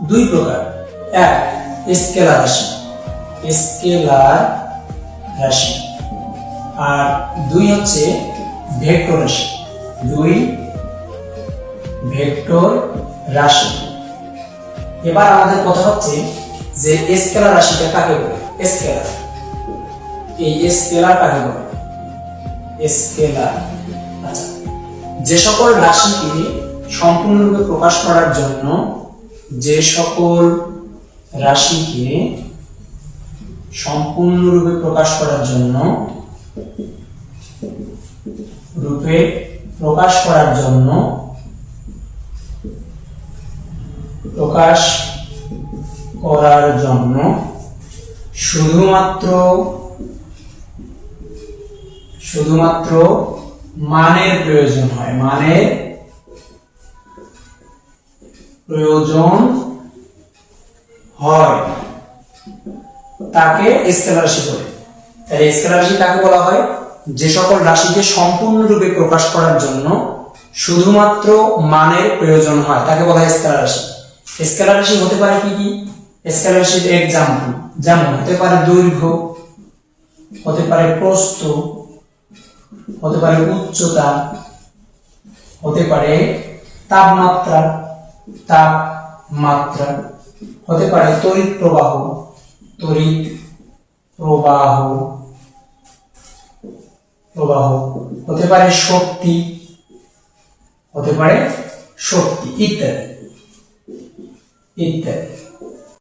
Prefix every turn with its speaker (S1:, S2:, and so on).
S1: দুই প্রকার, এক স্কেলার রাশি, স্কেলার রাশি, আর দুই হচ্ছে ভেক্টর রাশি, দুই ভেক্টর রাশি। এবার আমাদের কথা হচ্ছে যে স্কেলার রাশিটা কাকে বলে? স্কেলার, এই স্কেলার কাকে বলে? স্কেলার। আচ্ছা, যে সকল রাশিকে সম্পূর্ণরূপে প্রকাশ করার জন্য, যে সকল রাশিকে সম্পূর্ণরূপে প্রকাশ করার জন্য, রূপে প্রকাশ করার জন্য, প্রকাশ করার জন্য শুধুমাত্র মানের প্রয়োজন হয়, মানের প্রয়োজন হয়, তাকে স্কেলার রাশি বলে। তাহলে স্কেলার রাশি কাকে বলা হয়? যে সকল রাশিকে সম্পূর্ণরূপে প্রকাশ করার জন্য শুধুমাত্র মানের প্রয়োজন হয়, তাকে বলা হয় স্কেলার রাশি। স্কেলার রাশি হতে পারে কি কি? স্কেলার রাশির এক্সাম্পল যেমন হতে পারে দৈর্ঘ্য, হতে পারে প্রস্থ, হতে পারে উচ্চতা, হতে পারে তাপমাত্রা, হতে পারে তড়িৎ প্রবাহ, হতে পারে শক্তি, ইত্যাদি ইত্যাদি।